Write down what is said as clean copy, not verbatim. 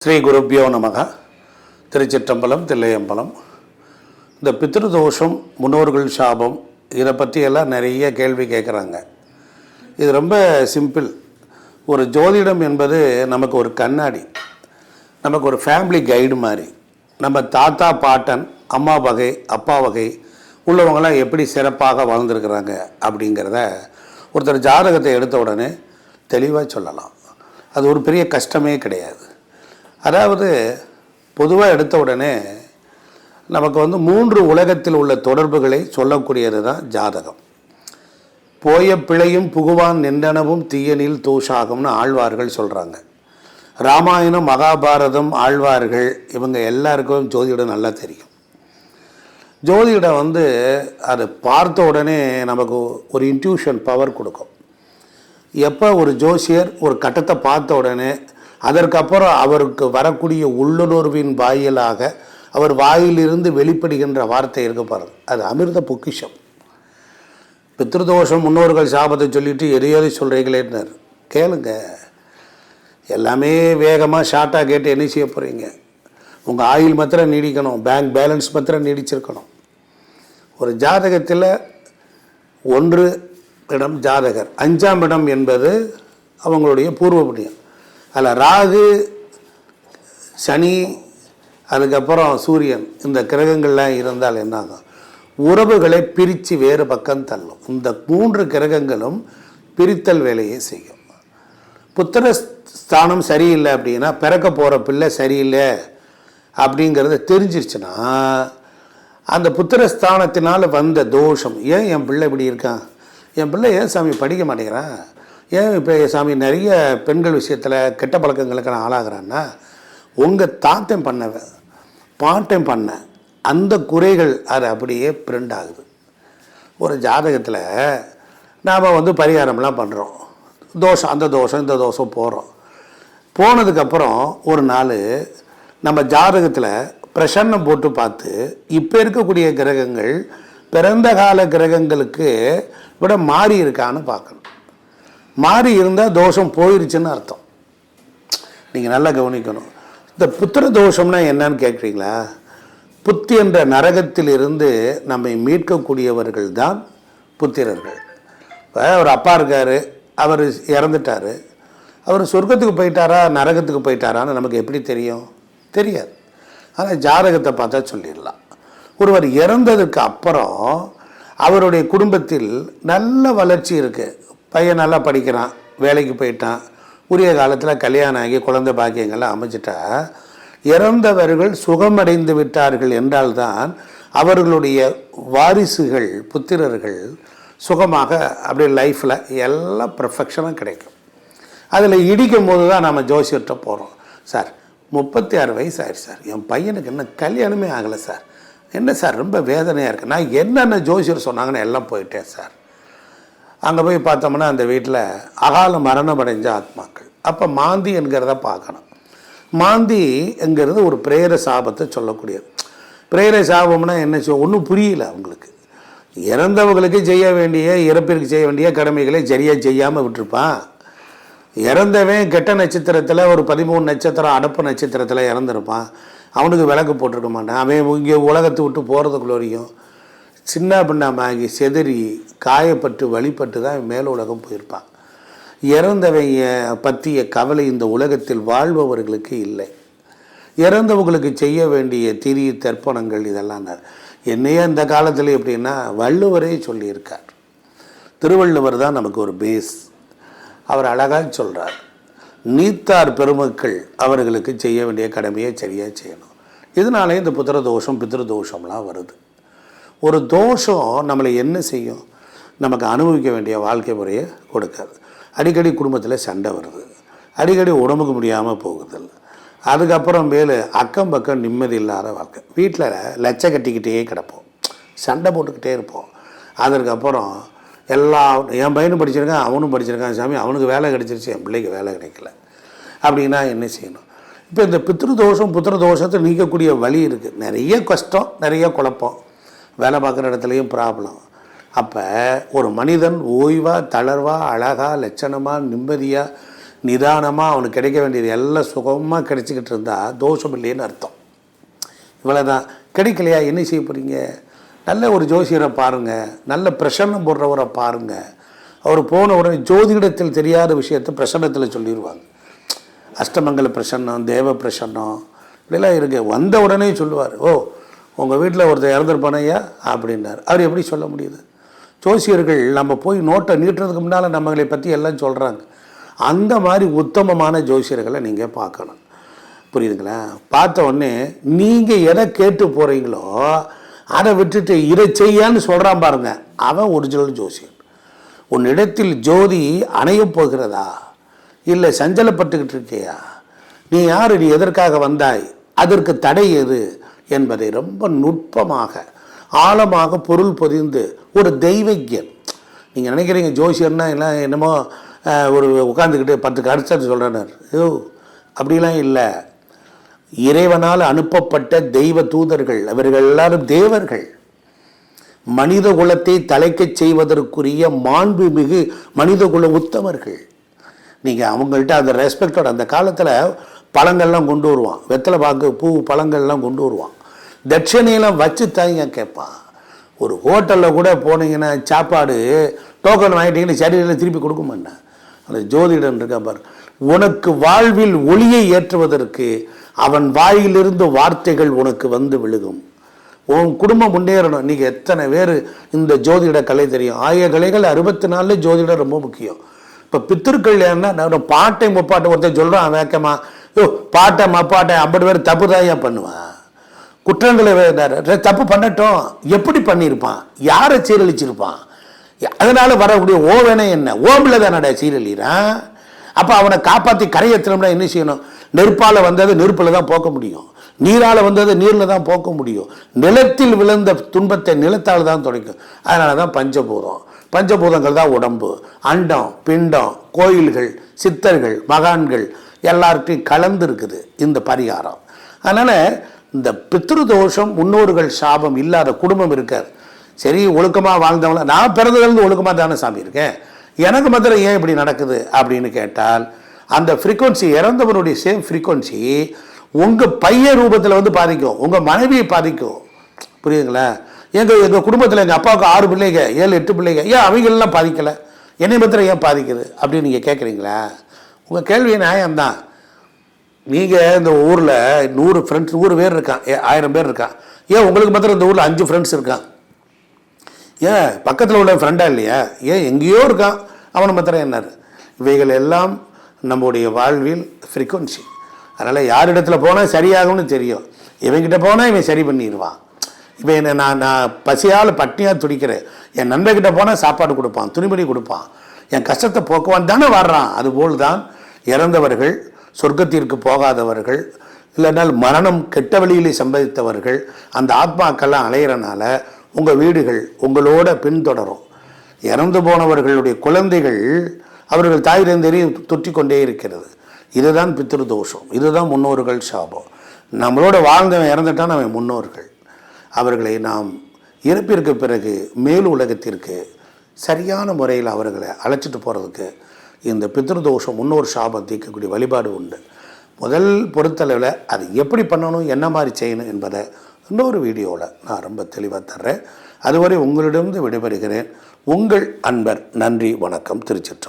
ஸ்ரீ குருப்பியோ நமக. திருச்சிற்றம்பலம், தில்லையம்பலம். இந்த பித்ருதோஷம், முன்னோர்கள் சாபம், இதை பற்றியெல்லாம் நிறைய கேள்வி கேட்குறாங்க. இது ரொம்ப சிம்பிள். ஒரு ஜோதிடம் என்பது நமக்கு ஒரு கண்ணாடி, நமக்கு ஒரு ஃபேமிலி கைடு மாதிரி. நம்ம தாத்தா பாட்டன், அம்மா வகை, அப்பா வகை உள்ளவங்களாம் எப்படி சிறப்பாக வாழ்ந்துருக்கிறாங்க அப்படிங்கிறத ஒருத்தர் ஜாதகத்தை எடுத்த உடனே தெளிவாக சொல்லலாம். அது ஒரு பெரிய கஷ்டமே கிடையாது. அதாவது பொதுவாக எடுத்த உடனே நமக்கு 3 உலகத்தில் உள்ள தொடர்புகளை சொல்லக்கூடியது தான் ஜாதகம். போய பிழையும் புகுவான் நின்றனவும் தீயனில் தூஷாகம்னு ஆழ்வார்கள் சொல்கிறாங்க. ராமாயணம், மகாபாரதம், ஆழ்வார்கள் இவங்க எல்லாருக்கும் ஜோதிடம் நல்லா தெரியும். ஜோதிடம் அதை பார்த்த உடனே நமக்கு ஒரு இன்ட்யூஷன் பவர் கொடுக்கும். எப்போ ஒரு ஜோசியர் ஒரு கட்டத்தை பார்த்த உடனே அதற்கப்புறம் அவருக்கு வரக்கூடிய உள்ளுணர்வின் வாயிலாக அவர் வாயிலிருந்து வெளிப்படுகின்ற வார்த்தை இருக்க பாருங்க, அது அமிர்த பொக்கிஷம். பித்ருதோஷம், முன்னோர்கள் சாபத்தை சொல்லிட்டு எதையாவது சொல்கிறீங்களேன்னு கேளுங்க. எல்லாமே வேகமாக ஷார்ட்டாக கேட்டு என்ன செய்ய போகிறீங்க? உங்கள் ஆயில் மாத்திரம் நீடிக்கணும், பேங்க் பேலன்ஸ் மாத்திரம் நீடிச்சிருக்கணும். ஒரு ஜாதகத்தில் 1 இடம் ஜாதகர், 5ஆம் இடம் என்பது அவங்களுடைய பூர்வ புண்ணியம். அதில் ராகு, சனி, அதுக்கப்புறம் சூரியன், இந்த கிரகங்கள்லாம் இருந்தால் என்னாகும்? உறவுகளை பிரித்து வேறு பக்கம் தள்ளும். இந்த 3 கிரகங்களும் பிரித்தல் வேலையை செய்யும். புத்திர ஸ்தானம் சரியில்லை அப்படின்னா, பிறக்க போகிற பிள்ளை சரியில்லை அப்படிங்கிறத தெரிஞ்சிருச்சுன்னா, அந்த புத்திரஸ்தானத்தினால் வந்த தோஷம், ஏன் என் பிள்ளை இப்படி இருக்கான், என் பிள்ளை ஏன் சாமி படிக்க மாட்டேங்கிறான், ஏன் இப்போ சாமி நிறைய பெண்கள் விஷயத்தில் கெட்ட பழக்கங்களுக்கு நான் ஆளாகிறான்னா, உங்கள் தாத்தன் பண்ணவன் பாட்டன் பண்ண அந்த குறைகள் அது அப்படியே பிரிண்ட் ஆகுது. ஒரு ஜாதகத்தில் நாம் பரிகாரம்லாம் பண்ணுறோம், தோஷம், அந்த தோஷம் இந்த தோஷம் போகிறோம். போனதுக்கப்புறம் ஒரு நாள் நம்ம ஜாதகத்தில் பிரசன்னம் போட்டு பார்த்து இப்போ இருக்கக்கூடிய கிரகங்கள் பிறந்த கால கிரகங்களுக்கு விட மாறி இருக்கான்னு பார்க்கணும். மாறி இருந்தால் தோஷம் போயிருச்சுன்னு அர்த்தம். நீங்கள் நல்லா கவனிக்கணும். இந்த புத்திர தோஷம்னா என்னன்னு கேட்குறீங்களா? புத்தி என்ற நரகத்தில் இருந்து நம்மை மீட்கக்கூடியவர்கள் தான் புத்திரர்கள். இப்போ ஒரு அப்பா இருக்கார், அவர் இறந்துட்டார். அவர் சொர்க்கத்துக்கு போயிட்டாரா நரகத்துக்கு போயிட்டாரான்னு நமக்கு எப்படி தெரியும்? தெரியாது. ஆனால் ஜாதகத்தை பார்த்தா சொல்லிடலாம். ஒருவர் இறந்ததுக்கு அப்புறம் அவருடைய குடும்பத்தில் நல்ல வளர்ச்சி இருக்குது, பையன் நல்லா படிக்கிறான், வேலைக்கு போயிட்டான், உரிய காலத்தில் கல்யாணம் ஆகி குழந்தை பாக்கியங்கள்லாம் அமைச்சிட்டா, இறந்தவர்கள் சுகமடைந்து விட்டார்கள் என்றால்தான் அவர்களுடைய வாரிசுகள், புத்திரர்கள் சுகமாக அப்படியே லைஃப்பில் எல்லாம் பர்ஃபெக்ஷனாக கிடைக்கும். அதில் இடிக்கும் போது தான் நம்ம ஜோசியர்கிட்ட போகிறோம். சார் 36 வயசு ஆயிடுச்சு சார், என் பையனுக்கு என்ன கல்யாணமே ஆகலை சார், என்ன சார் ரொம்ப வேதனையாக இருக்குது, நான் என்னென்ன ஜோசியர் சொன்னாங்கன்னு எல்லாம் போயிட்டேன் சார். அங்கே போய் பார்த்தோம்னா அந்த வீட்டில் அகால மரணம் அடைஞ்ச ஆத்மாக்கள். அப்போ மாந்தி என்கிறத பார்க்கணும். மாந்தி என்கிறது ஒரு பிரேர சாபத்தை சொல்லக்கூடியது. பிரேர சாபம்னா என்ன ஒன்றும் புரியல அவங்களுக்கு. இறந்தவங்களுக்கு செய்ய வேண்டிய, இறப்பிற்கு செய்ய வேண்டிய கடமைகளை சரியாக செய்யாமல் விட்டுருப்பான். இறந்தவன் கெட்ட நட்சத்திரத்தில் ஒரு 13 நட்சத்திரம் அடப்பு நட்சத்திரத்தில் இறந்துருப்பான். அவனுக்கு விளக்கு போட்டிருக்க மாட்டான். அவன் இங்கே உலகத்தை விட்டு போகிறதுக்குள்ளோரையும் சின்ன பின்னமாகி செதறி காயப்பட்டு வழிபட்டு தான் மேல் உலகம் போயிருப்பான். இறந்தவங்க பற்றிய கவலை இந்த உலகத்தில் வாழ்பவர்களுக்கு இல்லை. இறந்தவங்களுக்கு செய்ய வேண்டிய திரி தர்ப்பணங்கள் இதெல்லாம் என்னையே இந்த காலத்தில் எப்படின்னா வள்ளுவரே சொல்லியிருக்கார். திருவள்ளுவர் தான் நமக்கு ஒரு பேஸ். அவர் அழகாக சொல்கிறார், நீத்தார் பெருமக்கள் அவர்களுக்கு செய்ய வேண்டிய கடமையை சரியாக செய்யணும். இதனாலே இந்த புத்திர தோஷம், பித்ரு தோஷம்லாம் வருது. ஒரு தோஷம் நம்மளை என்ன செய்யும்? நமக்கு அனுபவிக்க வேண்டிய வாழ்க்கை முறையை கொடுக்காது. அடிக்கடி குடும்பத்தில் சண்டை வருது, அடிக்கடி உடம்புக்கு முடியாமல் போகுதல், அதுக்கப்புறம் மேலே அக்கம் பக்கம் நிம்மதி இல்லாத வாழ்க்கை. வீட்டில் லட்ச கட்டிக்கிட்டே கிடப்போம், சண்டை போட்டுக்கிட்டே இருப்போம். அதற்கப்புறம் எல்லாம் என் பையனும் படிச்சிருக்கான், அவனும் படிச்சிருக்கான், சாமி அவனுக்கு வேலை கிடைச்சிருச்சு, என் பிள்ளைக்கு வேலை கிடைக்கல அப்படின்னா என்ன செய்யணும்? இப்போ இந்த பித்ரு தோஷம், புத்திர தோஷத்தை நீக்கக்கூடிய வழி இருக்குது. நிறைய கஷ்டம், நிறைய குழப்பம், வேலை பார்க்குற இடத்துலையும் ப்ராப்ளம். அப்போ ஒரு மனிதன் ஓய்வாக, தளர்வாக, அழகாக, லட்சணமாக, நிம்மதியாக நிதானமாக அவனுக்கு கிடைக்க வேண்டியது எல்லாம் சுகமாக கிடைச்சிக்கிட்டு இருந்தால் தோஷம் இல்லைன்னு அர்த்தம். இவ்வளோதான். கிடைக்கலையா என்ன செய்ய போகிறீங்க? நல்ல ஒரு ஜோசியரை பாருங்கள், நல்ல பிரசன்னம் போடுறவரை பாருங்கள். அவர் போன உடனே ஜோதிடத்தில் தெரியாத விஷயத்தை பிரசன்னத்தில் சொல்லிடுவாங்க. அஷ்டமங்கல பிரசன்னம், தேவ பிரசன்னம் இப்படிலாம் இருக்குது. வந்த உடனே சொல்லுவார், ஓ உங்கள் வீட்டில் ஒருத்தர் இறந்துருப்பானையா அப்படின்னார். அவர் எப்படி சொல்ல முடியுது? ஜோசியர்கள் நம்ம போய் நோட்டை நீட்டுறதுக்கு முன்னால் நம்மளை பற்றி எல்லாம் சொல்கிறாங்க. அந்த மாதிரி உத்தமமான ஜோசியர்களை நீங்கள் பார்க்கணும். புரியுதுங்களா? பார்த்த உடனே நீங்கள் எதை கேட்டு போகிறீங்களோ அதை விட்டுட்டு இதை செய்யான்னு சொல்கிறான் பாருங்க, அவன் ஒரிஜினல் ஜோசியர். உன்னிடத்தில் ஜோதி அணையப் போகிறதா, இல்லை சஞ்சலப்பட்டுக்கிட்டு இருக்கியா, நீ யார், நீ எதற்காக வந்தாய், அதற்கு தடை எது என்பதை ரொம்ப நுட்பமாக ஆழமாக பொருள் பொதிந்து ஒரு தெய்வஜ்யம். நீங்கள் நினைக்கிறீங்க ஜோசியர்னா எல்லாம் என்னமோ ஒரு உட்காந்துக்கிட்டு 10 கடிச்சாட்டு சொல்கிறேன்னார். ஐயோ அப்படிலாம் இல்லை. இறைவனால் அனுப்பப்பட்ட தெய்வ தூதர்கள், அவர்கள் எல்லாரும் தேவர்கள். மனித குலத்தை தலைக்கச் செய்வதற்குரிய மாண்புமிகு மனித குல உத்தமர்கள். நீங்கள் அவங்கள்ட்ட அந்த ரெஸ்பெக்டோட, அந்த காலத்தில் பழங்கள்லாம் கொண்டு வருவான், வெத்தலை பாக்கு பூ பழங்கள்லாம் கொண்டு வருவான், தட்சணையெல்லாம் வச்சு தாங்க கேட்பான். ஒரு ஹோட்டலில் கூட போனீங்கன்னா சாப்பாடு டோக்கன் வாங்கிட்டீங்கன்னு சரியில் திருப்பி கொடுக்க மாட்டேன். அந்த ஜோதிடன் இருக்கா பாரு, உனக்கு வாழ்வில் ஒளியை ஏற்றுவதற்கு அவன் வாயிலிருந்து வார்த்தைகள் உனக்கு வந்து விழுகும். உன் குடும்பம் முன்னேறணும். நீங்கள் எத்தனை பேர் இந்த ஜோதிட கலை தெரியும்? 1000 கலைகள் 64 ஜோதிடம் ரொம்ப முக்கியம். இப்போ பித்திருக்கள் ஏன்னா நான் பாட்டை முப்பாட்டை ஒருத்தர் சொல்கிறான் வேக்கமா, யோ பாட்டை மப்பாட்டை 50 பேர் தப்பு தான் பண்ணுவான். குற்றங்களை தப்பு பண்ணட்டும், எப்படி பண்ணியிருப்பான், யாரை சீரழிச்சிருப்பான், அதனால் வரக்கூடிய ஓவனை என்ன, ஓம்பில் தானடா சீரழிறான். அப்போ அவனை காப்பாற்றி கரையேற்றணும்னா என்ன செய்யணும்? நெருப்பால் வந்தது நெருப்பில் தான் போக்க முடியும், நீரால் வந்தது நீரில் தான் போக்க முடியும், நிலத்தில் விழுந்த துன்பத்தை நிலத்தால் தான் துடைக்கும். அதனால தான் பஞ்சபூதம். பஞ்சபூதங்கள் தான் உடம்பு, அண்டம், பிண்டம், கோயில்கள், சித்தர்கள், மகான்கள் எல்லார்ட்டையும் கலந்து இருக்குது இந்த பரிகாரம். அதனால் இந்த பித்ரு தோஷம், முன்னோர்கள் சாபம் இல்லாத குடும்பம் இருக்காது. சரி ஒழுக்கமாக வாழ்ந்தவங்கள, நான் பிறந்ததுலேருந்து ஒழுக்கமாக தானே சாமி இருக்கேன், எனக்கு மாத்திரம் ஏன் இப்படி நடக்குது அப்படின்னு கேட்டால், அந்த ஃப்ரீக்வன்சி, இறந்தவருடைய சேம் ஃப்ரீக்வன்சி உங்கள் பையன் ரூபத்தில் வந்து பாதிக்கும், உங்கள் மனைவியை பாதிக்கும். புரியுதுங்களா? எங்கள் குடும்பத்தில் எங்கள் அப்பாவுக்கு 6 பிள்ளைங்க, 7 8 பிள்ளைங்க, ஏன் அவங்களெல்லாம் பாதிக்கலை, என்னை மாத்திரம் ஏன் பாதிக்குது அப்படின்னு நீங்கள் கேட்குறீங்களா? உங்கள் கேள்வி நியாயம்தான். நீங்கள் இந்த ஊரில் 100 ஃப்ரெண்ட்ஸ், 100 பேர் இருக்கான், 1000 பேர் இருக்கான், ஏன் உங்களுக்கு மாத்திரம் இந்த ஊரில் 5 ஃப்ரெண்ட்ஸ் இருக்கான்? ஏன் பக்கத்தில் உள்ள ஃப்ரெண்டாக இல்லையா? ஏன் எங்கேயோ இருக்கான், அவனை மாத்திரம் என்னார்? இவைகள் எல்லாம் நம்முடைய வாழ்வில் ஃப்ரீக்வன்சி. அதனால் யாரிடத்தில் போனால் சரியாகும்னு தெரியும். இவங்கிட்ட போனால் இவன் சரி பண்ணிடுவான். இப்போ என்ன, நான் பசியால் பட்னியாக துடிக்கிறேன், என் நண்பர்கிட்ட போனால் சாப்பாடு கொடுப்பான், துணிமணி கொடுப்பான், என் கஷ்டத்தை போக்குவான் தானே வர்றான். அதுபோல் தான் இறந்தவர்கள், சொர்க்கத்திற்கு போகாதவர்கள், இல்லைனால் மரணம் கெட்ட வழியிலே சம்பவித்தவர்கள், அந்த ஆத்மாக்கெல்லாம் அலையிறனால உங்கள் வீடுகள் உங்களோட பின்தொடரும். இறந்து போனவர்களுடைய குழந்தைகள் அவர்கள் தாய் தந்தையரையும் தொற்றி கொண்டே இருக்கிறது. இதுதான் பித்ரு தோஷம், இதுதான் முன்னோர்கள் சாபம். நம்மளோட வாழ்ந்தவன் இறந்துட்டான், அவன் முன்னோர்கள். அவர்களை நாம் இறப்பிற்கு பிறகு மேல் உலகத்திற்கு சரியான முறையில் அவர்களை அழைச்சிட்டு போகிறதுக்கு இந்த பித்ரு தோஷம், முன்னோர் சாபம் தீர்க்கக்கூடிய வழிபாடு உண்டு. முதல் பொறுத்தளவில் அது எப்படி பண்ணணும், என்ன மாதிரி செய்யணும் என்பதை இன்னொரு வீடியோவில் நான் ரொம்ப தெளிவாக தர்றேன். அதுவரை உங்களிடமிருந்து விடைபெறுகிறேன். உங்கள் அன்பர். நன்றி, வணக்கம். திருச்சிற்றம்பலம்.